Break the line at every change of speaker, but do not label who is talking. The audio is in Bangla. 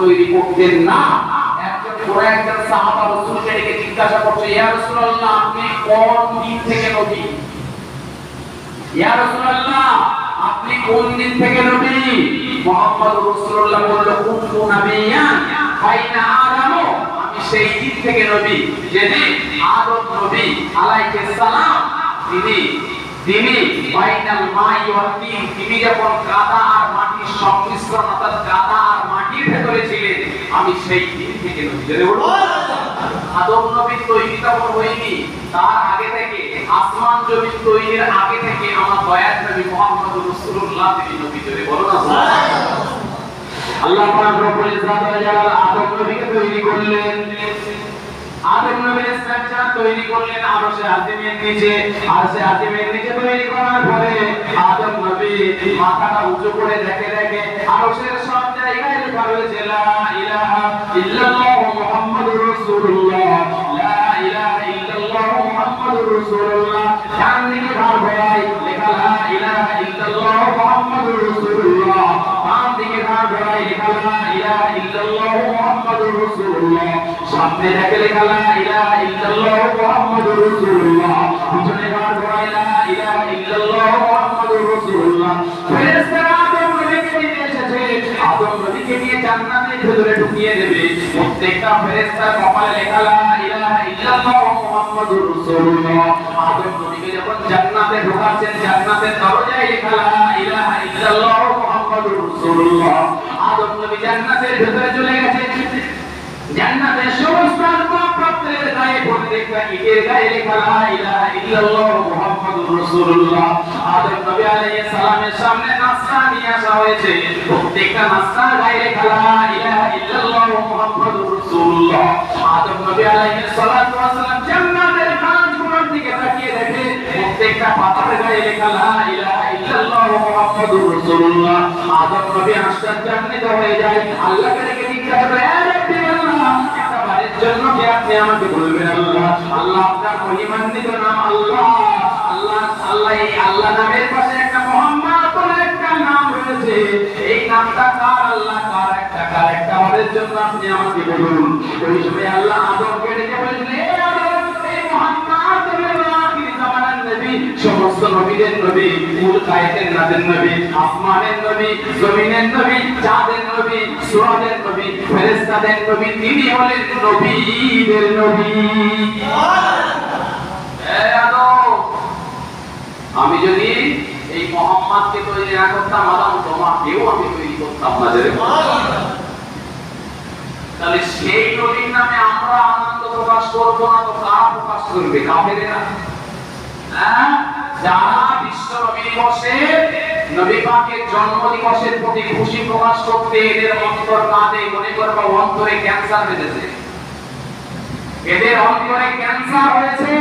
তৈরি করতেন না। একজন সাহাবা রাসূলকে ডেকে জিজ্ঞাসা করছে, ইয়া রাসূলুল্লাহ, আপনি কোন দিন থেকে নবী? ইয়া রাসূলুল্লাহ, আপনি কোন দিন থেকে নবী? মুহাম্মদুর রাসূলুল্লাহ বলল, কুনতু নাবিয়ান ফাইনা আদম, আমি সেই দিন থেকে নবী যেদিন আদম নবী আলাইহিস সালাম তিনি বাইনাল মাই ওয়াল তিন, তিনি যখন কাদা আর মাটির সংমিশ্রণ অর্থাৎ কাদা আর মাটির ভেতরে ছিলেন, আমি সেই দিন থেকে নবী। আদম নবী তৈরি তখন হয়নি, তার আগে থেকে আসমান জমিন তৈরির আগে থেকে আমার দয়ার নবী মুহাম্মদুর রাসূলুল্লাহ তিনি নবী। জোরে বলো না সুবহানাল্লাহ। আল্লাহ পাক রব্বুল ইজ্জত ওয়া জালাল আদম নবীকে তৈরি করলেন। আদম নবীর স্ট্রাকচার তৈরি করলেন আরশে আজিমের নিচে। আরশে আজিমের নিচে তৈরি করার পরে আদম নবী মাথাটা উঁচু করে দেখে আরশের সব জায়গায় লেখা রয়েছে লা ইলাহা ইল্লাল্লাহ মুহাম্মাদুর রাসূলুল্লাহ, লা ইলাহা ইল্লাল্লাহ মুহাম্মাদুর রাসূলুল্লাহ। ডান দিকে ভার ভরাই লেখা লা ইলাহা ইল্লাল্লাহ মুহাম্মাদুর রাসূলুল্লাহ, বাম দিকে ভার ভরাই লেখা লা ইলাহা ইল্লাল্লাহ মুহাম্মাদুর রাসূলুল্লাহ। সামনে দেখে লেখা লা ইলাহা ইল্লাল্লাহ মুহাম্মাদুর রাসূলুল্লাহ, পিছনে ভার ভরাই লা ইলাহা ইল্লাল্লাহ মুহাম্মাদুর রাসূলুল্লাহ। ফেরেশতারা আদম নবীকে নিয়ে এসেছে, আদম নবীকে নিয়ে জান্নাতের ভিতরে ঢুকিয়ে দেবে। প্রত্যেকটা ফেরেশতার কপালে লেখা লা ইলাহা ইল্লাল্লাহ মুহাম্মাদুর রাসূলুল্লাহ। আদম নবীকে যখন জান্নাতে ঢোকাচ্ছেন, জান্নাতের দরজায় লেখা লা ইলাহা ইল্লাল্লাহ মুহাম্মাদুর রাসূলুল্লাহ। আদম নবী জান্নাতের ভিতরে চলে গেছে, জান্নাতের সমস্ত আসবাবপত্রের গায়ে প্রত্যেকটা ইটের গায়ে লেখা লা ইলাহা ইল্লাল্লাহ মুহাম্মাদুর রাসূলুল্লাহ। আদম নবী আলাইহিস সালামের সামনে নাস্তা নিয়ে আসা হয়েছে, প্রত্যেকটা নাস্তার গায়ে লেখা লা ইলাহা ইল্লাল্লাহ মুহাম্মাদুর রাসূলুল্লাহ। আদম নবী আলাইহিস সালাতু ওয়াস সালাম জান্নাতের গাছগুলোর দিকে তাকিয়ে দেখে প্রত্যেকটা পাতার গায়ে লেখা লা ইলাহা ইল্লাল্লাহ মুহাম্মাদুর রাসূলুল্লাহ। আদম নবী আশ্চর্যান্বিত হয়ে যায়, আল্লাহকে ডেকে জিজ্ঞাসা করে, জন্য কি আপনি আমাকে বলবেন আল্লাহ? আল্লাহ আপনার মহিমান্বিত নাম আল্লাহ। আল্লাহ এই আল্লাহ নামের পাশে একটা মুহাম্মদ বলে একটা নাম রয়েছে, এই নামটা কার? আল্লাহ কার একটা আমাদের জন্য আপনি আমাকে বলুন। ওই সময় আল্লাহ আদমকে ডেকে বললেন, হে আদম, এই মুহাম্মদ হলো আখির জামানার নবী, সমস্ত নবীদের নবী, মূল কায়েনাতের নবী, আসমানের নবী, জমিনের নবী, চাঁদের নবী, সূরাদের নবী, ফেরেশতাদের নবী, তিনি হলেন নবীদের নবী। আমি যদি এই মুহাম্মদকে তৈরি না করতাম, আদম তোমাকেও আমি তৈরি করতাম না। তাহলে সেই নবীর নামে আমরা আনন্দ প্রকাশ করবো না তো কারা প্রকাশ করবে? কাফেরেরা। যারা বিশ্ব নবী দিবসে নবী পাকের জন্ম দিবসের প্রতি খুশি প্রকাশ করতে এদের অন্তর কাঁদে, মনে করবে অন্তরে ক্যান্সার বেঁধেছে, এদের অন্তরে ক্যান্সার হয়েছে।